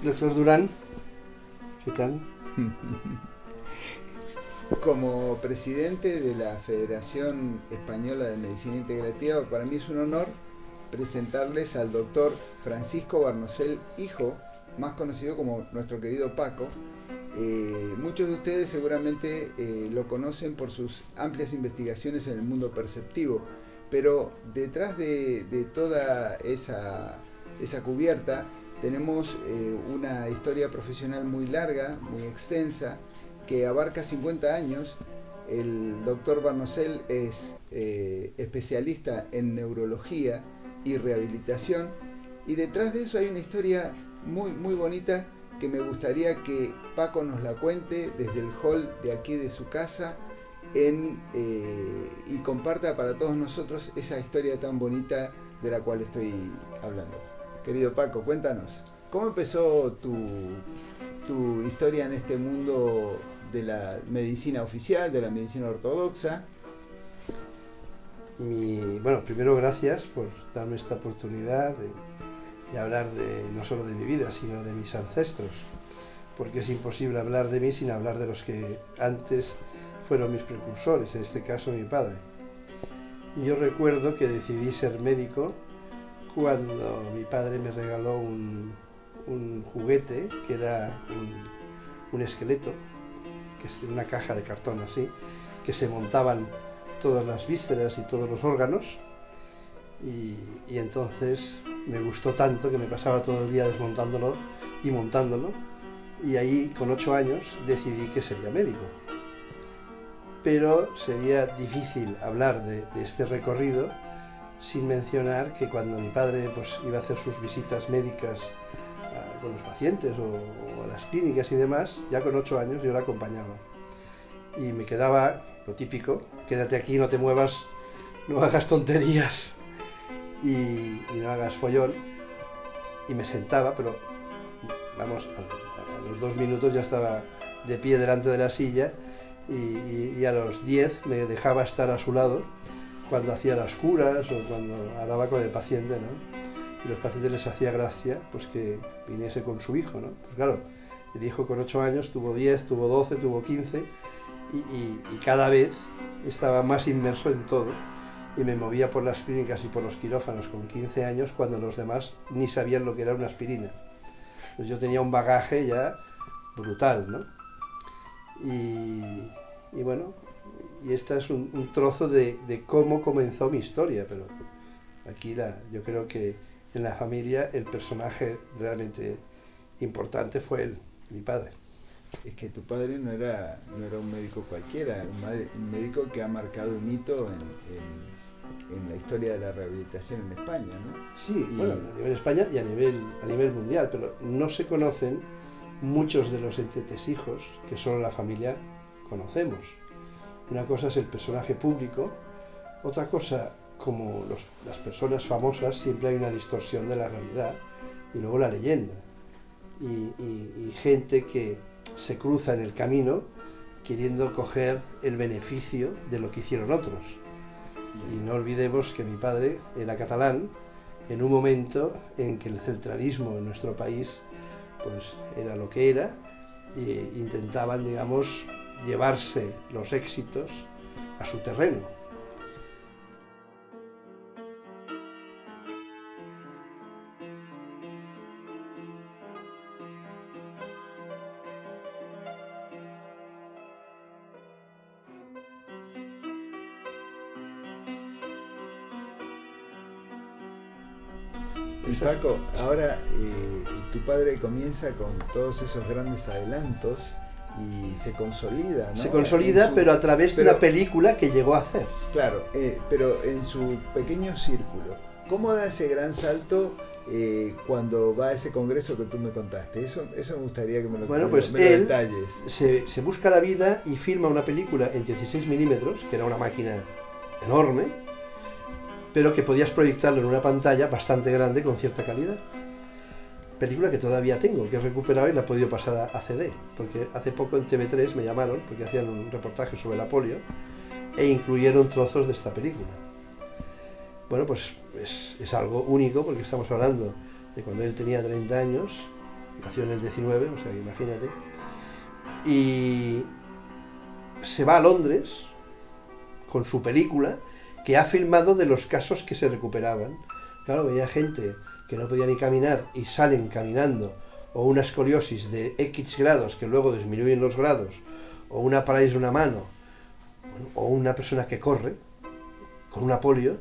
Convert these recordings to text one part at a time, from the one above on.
Doctor Durán, ¿qué tal? Como presidente de la Federación Española de Medicina Integrativa, para mí es un honor presentarles al doctor Francisco Barnosel, hijo, más conocido como nuestro querido Paco. Muchos de ustedes seguramente lo conocen por sus amplias investigaciones en el mundo perceptivo, pero detrás de toda esa cubierta tenemos una historia profesional muy larga, muy extensa, que abarca 50 años. El doctor Barnosel es especialista en neurología y rehabilitación, y detrás de eso hay una historia muy, muy bonita que me gustaría que Paco nos la cuente desde el hall de aquí de su casa y comparta para todos nosotros esa historia tan bonita de la cual estoy hablando. Querido Paco, cuéntanos, ¿cómo empezó tu historia en este mundo de la medicina oficial, de la medicina ortodoxa? Bueno, primero gracias por darme esta oportunidad de hablar no solo de mi vida, sino de mis ancestros, porque es imposible hablar de mí sin hablar de los que antes fueron mis precursores, en este caso mi padre. Y yo recuerdo que decidí ser médico cuando mi padre me regaló un juguete que era un esqueleto, que es una caja de cartón así, que se montaban todas las vísceras y todos los órganos, y entonces me gustó tanto que me pasaba todo el día desmontándolo y montándolo, y ahí con 8 años decidí que sería médico. Pero sería difícil hablar de este recorrido sin mencionar que cuando mi padre iba a hacer sus visitas médicas con los pacientes o a las clínicas y demás, ya con 8 años yo la acompañaba. Y me quedaba lo típico: quédate aquí, no te muevas, no hagas tonterías y no hagas follón. Y me sentaba, pero vamos, a los 2 minutos ya estaba de pie delante de la silla, y a los 10 me dejaba estar a su lado cuando hacía las curas o cuando hablaba con el paciente, ¿no? Y a los pacientes les hacía gracia pues que viniese con su hijo, ¿no? Pues claro, el hijo con 8 años tuvo 10, tuvo 12, tuvo 15, y cada vez estaba más inmerso en todo, y me movía por las clínicas y por los quirófanos con 15 años cuando los demás ni sabían lo que era una aspirina. Pues yo tenía un bagaje ya brutal, ¿no? Y bueno, y este es un trozo de cómo comenzó mi historia, pero aquí yo creo que en la familia el personaje realmente importante fue él, mi padre. Es que tu padre no era un médico cualquiera, un médico que ha marcado un hito en la historia de la rehabilitación en España, ¿no? Sí, bueno, a nivel España y a nivel mundial, pero no se conocen muchos de los entretesijos que solo la familia conocemos. Una cosa es el personaje público, otra cosa, como las personas famosas, siempre hay una distorsión de la realidad, y luego la leyenda, y gente que se cruza en el camino queriendo coger el beneficio de lo que hicieron otros. Y no olvidemos que mi padre era catalán en un momento en que el centralismo en nuestro país pues era lo que era, e intentaban, digamos, llevarse los éxitos a su terreno. Y Paco, ahora tu padre comienza con todos esos grandes adelantos y se consolida, ¿no? Se consolida, pero a través de una película que llegó a hacer. Claro, pero en su pequeño círculo. ¿Cómo da ese gran salto cuando va a ese congreso que tú me contaste? Eso me gustaría que me lo detalles. Se busca la vida y filma una película en 16 milímetros, que era una máquina enorme, pero que podías proyectarlo en una pantalla bastante grande con cierta calidad. Película que todavía tengo, que he recuperado y la he podido pasar a CD, porque hace poco en TV3 me llamaron porque hacían un reportaje sobre la polio e incluyeron trozos de esta película. Bueno, pues es algo único, porque estamos hablando de cuando él tenía 30 años nació en el 19, o sea, imagínate, y se va a Londres con su película que ha filmado de los casos que se recuperaban. Claro, veía gente que no podía ni caminar y salen caminando, o una escoliosis de X grados que luego disminuyen los grados, o una parálisis de una mano, bueno, o una persona que corre con una polio,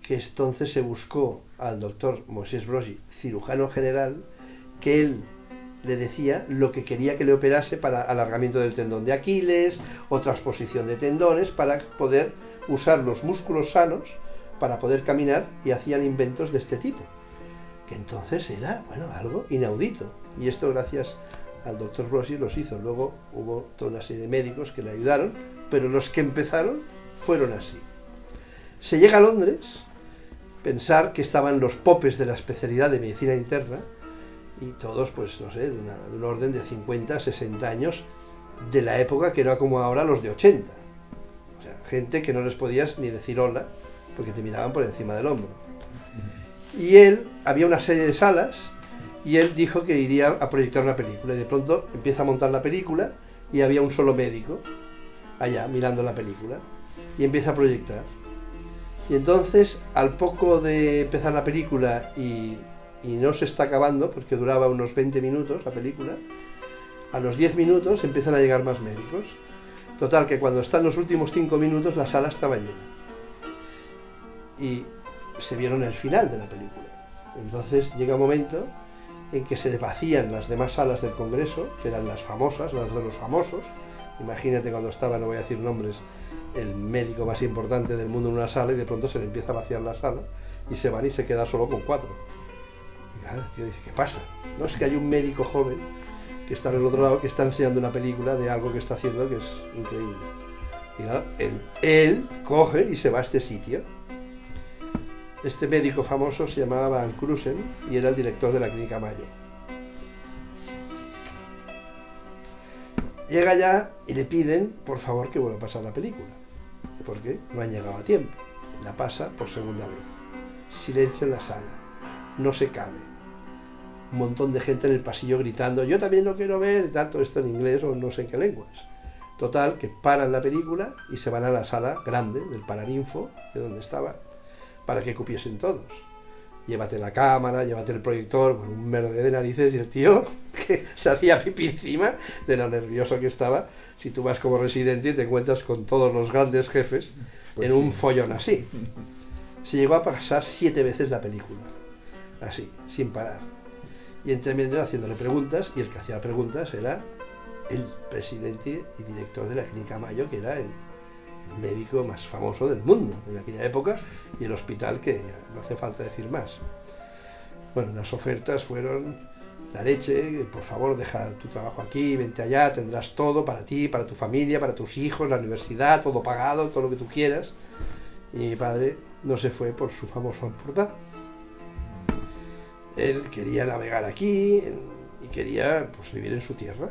que entonces se buscó al doctor Moisés Broggi, cirujano general, que él le decía lo que quería que le operase para alargamiento del tendón de Aquiles o transposición de tendones, para poder usar los músculos sanos para poder caminar, y hacían inventos de este tipo, que entonces era, bueno, algo inaudito. Y esto gracias al doctor Broggi los hizo. Luego hubo toda una serie de médicos que le ayudaron, pero los que empezaron fueron así. Se llega a Londres, pensar que estaban los popes de la especialidad de medicina interna, y todos, pues no sé, de un orden de 50, 60 años, de la época que era como ahora los de 80. O sea, gente que no les podías ni decir hola, porque te miraban por encima del hombro. Y él, había una serie de salas, y él dijo que iría a proyectar una película, y de pronto empieza a montar la película, y había un solo médico allá mirando la película, y empieza a proyectar. Y entonces, al poco de empezar la película, y no se está acabando, porque duraba unos 20 minutos la película, a los 10 minutos empiezan a llegar más médicos. Total, que cuando están los últimos 5 minutos, la sala estaba llena. Y se vieron el final de la película. Entonces llega un momento en que se vacían las demás salas del Congreso, que eran las famosas, las de los famosos. Imagínate cuando estaba, no voy a decir nombres, el médico más importante del mundo en una sala, y de pronto se le empieza a vaciar la sala, y se van y se queda solo con 4. Y claro, el tío dice, ¿qué pasa? No, es que hay un médico joven que está en el otro lado, que está enseñando una película de algo que está haciendo que es increíble. Y claro, él coge y se va a este sitio. Este médico famoso se llamaba Van Krusen y era el director de la Clínica Mayo. Llega allá y le piden, por favor, que vuelva a pasar la película, porque no han llegado a tiempo. La pasa por segunda vez. Silencio en la sala. No se cabe. Un montón de gente en el pasillo gritando, yo también lo quiero ver, y tal, todo esto en inglés o no sé en qué lenguas. Total, que paran la película y se van a la sala grande del Paraninfo, de donde estaban, para que cupiesen todos. Llévate la cámara, llévate el proyector, bueno, un merde de narices, y el tío que se hacía pipí encima de lo nervioso que estaba. Si tú vas como residente y te encuentras con todos los grandes jefes, pues en un follón así. Se llegó a pasar 7 veces la película, así, sin parar. Y entre medio haciéndole preguntas, y el que hacía preguntas era el presidente y director de la Clínica Mayo, que era el médico más famoso del mundo en aquella época, y el hospital, que no hace falta decir más. Bueno, las ofertas fueron la leche, por favor deja tu trabajo aquí, vente allá, tendrás todo para ti, para tu familia, para tus hijos, la universidad, todo pagado, todo lo que tú quieras. Y mi padre no se fue por su famoso Empordà. Él quería navegar aquí y quería, pues, vivir en su tierra,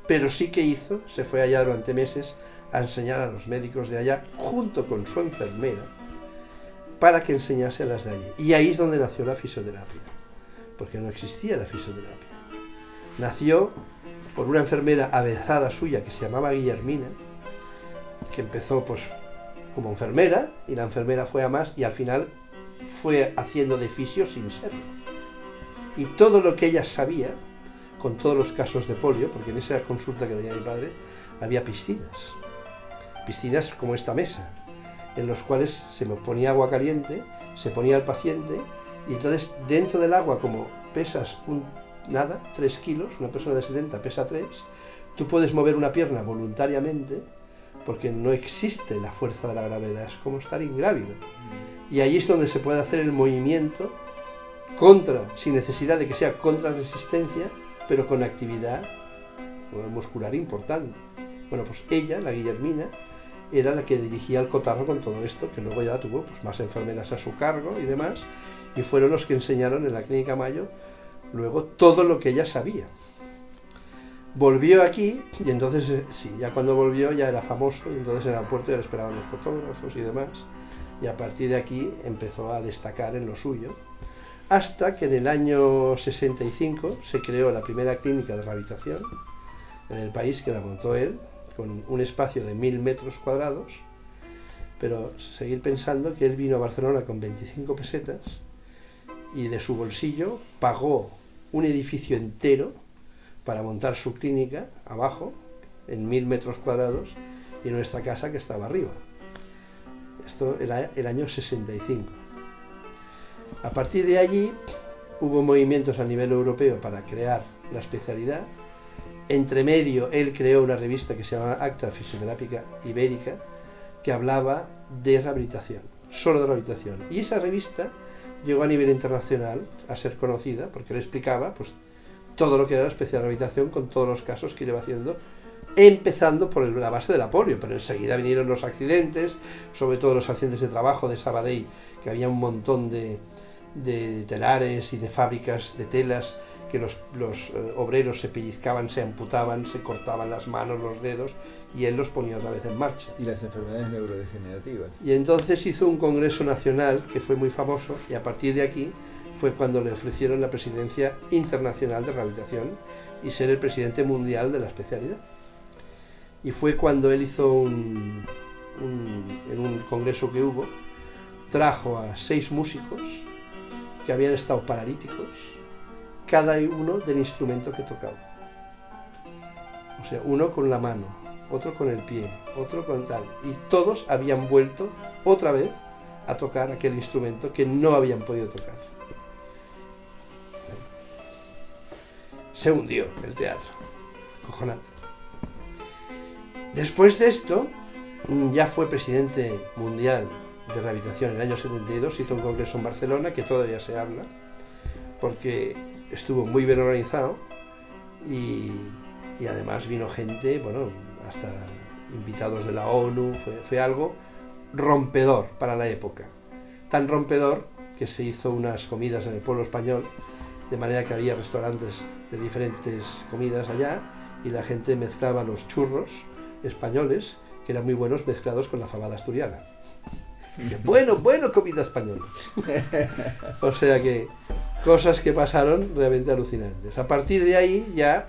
pero sí que hizo, se fue allá durante meses a enseñar a los médicos de allá, junto con su enfermera, para que enseñase a las de allí. Y ahí es donde nació la fisioterapia, porque no existía la fisioterapia. Nació por una enfermera avezada suya que se llamaba Guillermina, que empezó pues como enfermera, y la enfermera fue a más, y al final fue haciendo de fisio sin serlo. Y todo lo que ella sabía, con todos los casos de polio, porque en esa consulta que tenía mi padre había piscinas como esta mesa, en los cuales se me ponía agua caliente, se ponía al paciente, y entonces dentro del agua, como pesas 3 kilos, una persona de 70 pesa 3, tú puedes mover una pierna voluntariamente, porque no existe la fuerza de la gravedad, es como estar ingrávido. Y ahí es donde se puede hacer el movimiento sin necesidad de que sea contra resistencia, pero con actividad muscular importante. Bueno, pues ella, la Guillermina, era la que dirigía el cotarro con todo esto, que luego ya tuvo pues más enfermeras a su cargo y demás, y fueron los que enseñaron en la Clínica Mayo luego todo lo que ella sabía. Volvió aquí, y entonces, sí, ya cuando volvió ya era famoso, y entonces en el aeropuerto ya le esperaban los fotógrafos y demás, y a partir de aquí empezó a destacar en lo suyo, hasta que en el año 65 se creó la primera clínica de rehabilitación en el país, que la montó él, con un espacio de 1000 metros cuadrados, pero seguir pensando que él vino a Barcelona con 25 pesetas y de su bolsillo pagó un edificio entero para montar su clínica abajo, en 1000 metros cuadrados, y nuestra casa que estaba arriba. Esto era el año 65. A partir de allí hubo movimientos a nivel europeo para crear la especialidad. Entre medio, él creó una revista que se llama Acta Fisioterápica Ibérica, que hablaba de rehabilitación, solo de rehabilitación. Y esa revista llegó a nivel internacional a ser conocida porque le explicaba pues, todo lo que era la especial rehabilitación con todos los casos que iba haciendo, empezando por la base de la polio, pero enseguida vinieron los accidentes, sobre todo los accidentes de trabajo de Sabadell, que había un montón de telares y de fábricas de telas que los obreros se pellizcaban, se amputaban, se cortaban las manos, los dedos, y él los ponía otra vez en marcha. Y las enfermedades neurodegenerativas. Y entonces hizo un congreso nacional que fue muy famoso, y a partir de aquí fue cuando le ofrecieron la presidencia internacional de rehabilitación y ser el presidente mundial de la especialidad. Y fue cuando él hizo en un congreso que hubo, trajo a 6 músicos que habían estado paralíticos, cada uno del instrumento que tocaba. O sea, uno con la mano, otro con el pie, otro con tal. Y todos habían vuelto otra vez a tocar aquel instrumento que no habían podido tocar. Se hundió el teatro. Cojonante. Después de esto, ya fue presidente mundial de rehabilitación en el año 72, hizo un congreso en Barcelona que todavía se habla, porque estuvo muy bien organizado y además vino gente, bueno, hasta invitados de la ONU, fue algo rompedor para la época. Tan rompedor que se hizo unas comidas en el pueblo español, de manera que había restaurantes de diferentes comidas allá y la gente mezclaba los churros españoles, que eran muy buenos, mezclados con la fabada asturiana. Bueno, comida española. O sea que cosas que pasaron realmente alucinantes. A partir de ahí ya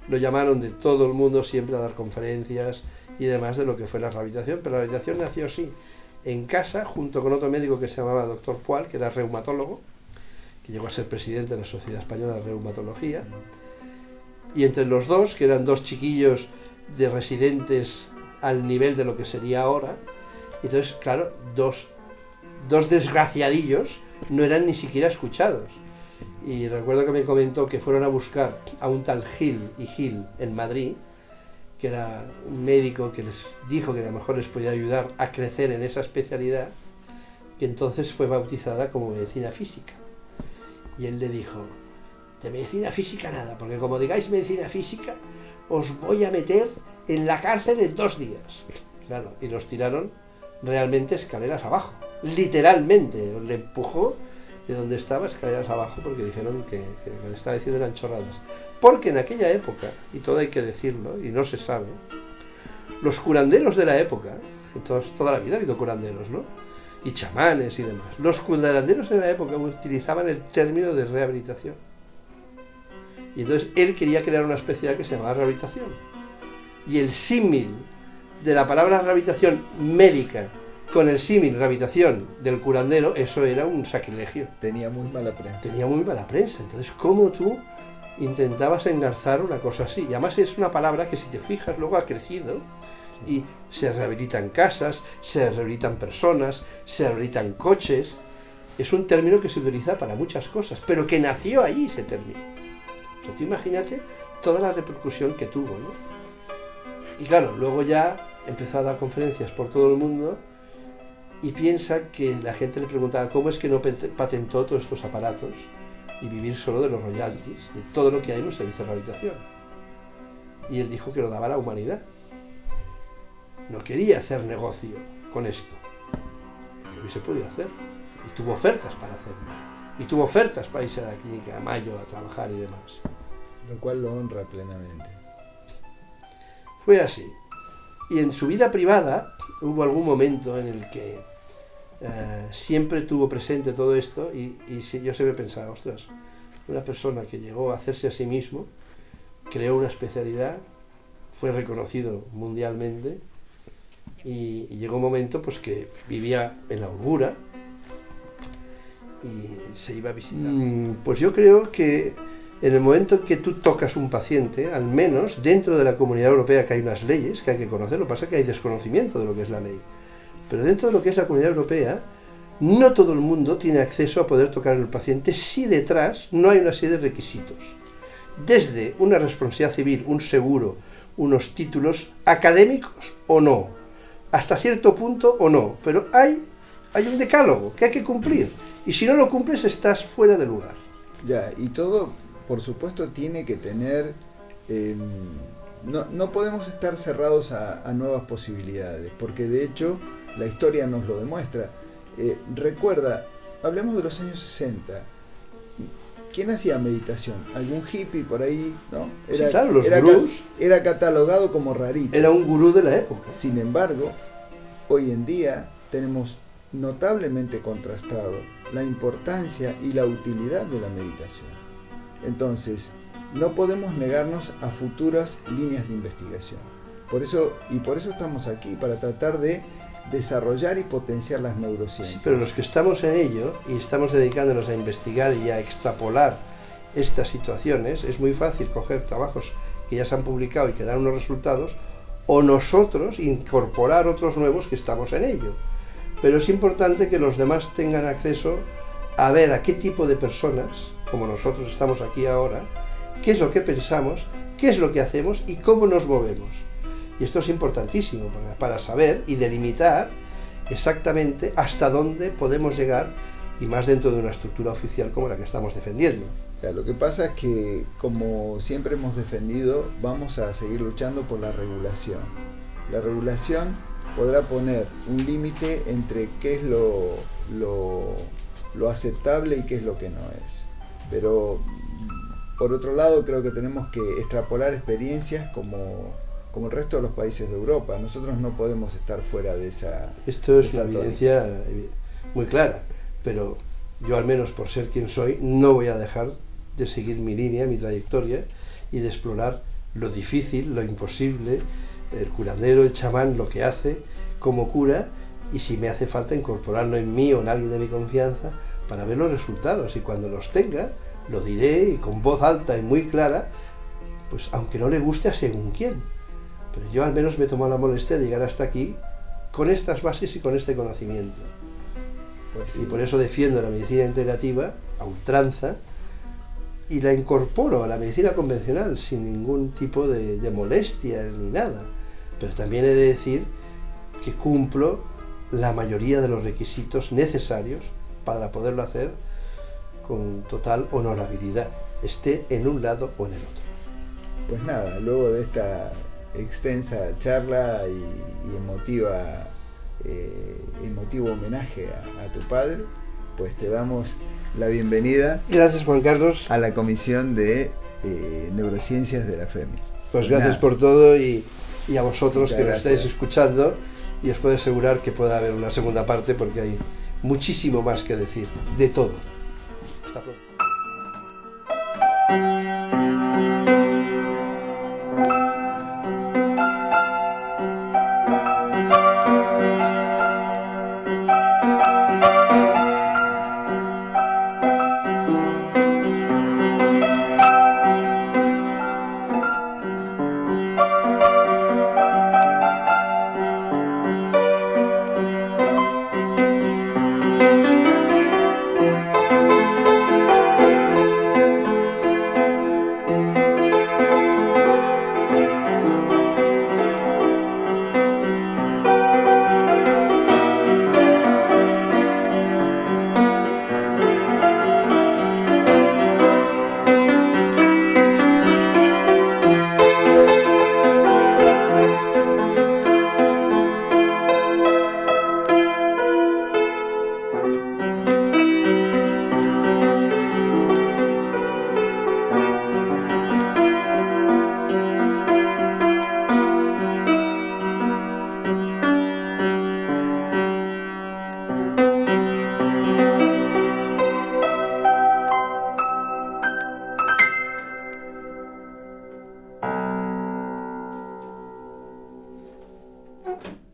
lo llamaron de todo el mundo siempre a dar conferencias y demás de lo que fue la rehabilitación, pero la rehabilitación nació así, en casa, junto con otro médico que se llamaba Dr. Poal, que era reumatólogo, que llegó a ser presidente de la Sociedad Española de Reumatología, y entre los dos, que eran 2 chiquillos de residentes al nivel de lo que sería ahora, entonces, claro, dos desgraciadillos no eran ni siquiera escuchados. Y recuerdo que me comentó que fueron a buscar a un tal Gil y Gil en Madrid, que era un médico que les dijo que a lo mejor les podía ayudar a crecer en esa especialidad, que entonces fue bautizada como medicina física. Y él le dijo, de medicina física nada, porque como digáis medicina física, os voy a meter en la cárcel en 2 días. Claro, y los tiraron realmente escaleras abajo, literalmente, le empujó de donde estaba escaleras abajo porque dijeron que lo que le estaba diciendo eran chorradas. Porque en aquella época, y todo hay que decirlo, y no se sabe, los curanderos de la época, toda la vida ha habido curanderos, ¿no? Y chamanes y demás. Los curanderos de la época utilizaban el término de rehabilitación. Y entonces él quería crear una especialidad que se llamaba rehabilitación. Y el símil de la palabra rehabilitación médica con el símil rehabilitación del curandero, eso era un sacrilegio. Tenía muy mala prensa. Tenía muy mala prensa. Entonces, ¿cómo tú intentabas engarzar una cosa así? Y además es una palabra que, si te fijas, luego ha crecido y se rehabilitan casas, se rehabilitan personas, se rehabilitan coches. Es un término que se utiliza para muchas cosas, pero que nació ahí ese término. O sea, tú imagínate toda la repercusión que tuvo, ¿no? Y claro, luego ya empezó a dar conferencias por todo el mundo y piensa que la gente le preguntaba cómo es que no patentó todos estos aparatos y vivir solo de los royalties, de todo lo que hay en un servicio de rehabilitación. Y él dijo que lo daba a la humanidad. No quería hacer negocio con esto. Lo hubiese podido hacer. Y tuvo ofertas para hacerlo. Y tuvo ofertas para irse a la clínica a Mayo a trabajar y demás. Lo cual lo honra plenamente. Fue así. Y en su vida privada hubo algún momento en el que siempre tuvo presente todo esto y yo siempre pensaba, ostras, una persona que llegó a hacerse a sí mismo, creó una especialidad, fue reconocido mundialmente y llegó un momento pues que vivía en la holgura y se iba a visitar. Pues yo creo que en el momento en que tú tocas un paciente, al menos dentro de la Comunidad Europea, que hay unas leyes que hay que conocer, lo que pasa es que hay desconocimiento de lo que es la ley, pero dentro de lo que es la Comunidad Europea, no todo el mundo tiene acceso a poder tocar al paciente si detrás no hay una serie de requisitos. Desde una responsabilidad civil, un seguro, unos títulos académicos o no, hasta cierto punto o no, pero hay un decálogo que hay que cumplir, y si no lo cumples estás fuera de lugar. Ya, y todo, por supuesto, tiene que tener... no podemos estar cerrados a nuevas posibilidades, porque de hecho la historia nos lo demuestra. Recuerda, hablemos de los años 60. ¿Quién hacía meditación? ¿Algún hippie por ahí? ¿No? Sí, claro, los gurús. Era catalogado como rarito. Era un gurú de la época. Sin embargo, hoy en día tenemos notablemente contrastado la importancia y la utilidad de la meditación. Entonces, no podemos negarnos a futuras líneas de investigación. Por eso estamos aquí, para tratar de desarrollar y potenciar las neurociencias. Sí, pero los que estamos en ello y estamos dedicándonos a investigar y a extrapolar estas situaciones, es muy fácil coger trabajos que ya se han publicado y que dan unos resultados, o nosotros incorporar otros nuevos que estamos en ello. Pero es importante que los demás tengan acceso a ver a qué tipo de personas, como nosotros estamos aquí ahora, qué es lo que pensamos, qué es lo que hacemos y cómo nos movemos. Y esto es importantísimo para saber y delimitar exactamente hasta dónde podemos llegar, y más dentro de una estructura oficial como la que estamos defendiendo. Ya, lo que pasa es que, como siempre hemos defendido, vamos a seguir luchando por la regulación. La regulación podrá poner un límite entre qué es lo aceptable y qué es lo que no es. Pero, por otro lado, creo que tenemos que extrapolar experiencias como el resto de los países de Europa. Nosotros no podemos estar fuera de esa... Esto es una evidencia muy clara, pero yo, al menos por ser quien soy, no voy a dejar de seguir mi línea, mi trayectoria, y de explorar lo difícil, lo imposible, el curandero, el chamán, lo que hace como cura, y si me hace falta incorporarlo en mí o en alguien de mi confianza para ver los resultados, y cuando los tenga lo diré, y con voz alta y muy clara, pues aunque no le guste a según quién, pero yo al menos me he tomado la molestia de llegar hasta aquí con estas bases y con este conocimiento. Pues sí. Y por eso defiendo la medicina integrativa a ultranza y la incorporo a la medicina convencional sin ningún tipo de molestia ni nada. Pero también he de decir que cumplo la mayoría de los requisitos necesarios para poderlo hacer con total honorabilidad, esté en un lado o en el otro. Pues nada, luego de esta extensa charla y emotivo homenaje a tu padre, pues te damos la bienvenida. Gracias, Juan Carlos, a la Comisión de Neurociencias de la FEMI. Pues gracias por todo, y a vosotros que nos gracias. estáis escuchando, y os puedo asegurar que pueda haber una segunda parte porque hay muchísimo más que decir, de todo. Hasta pronto. Adiós.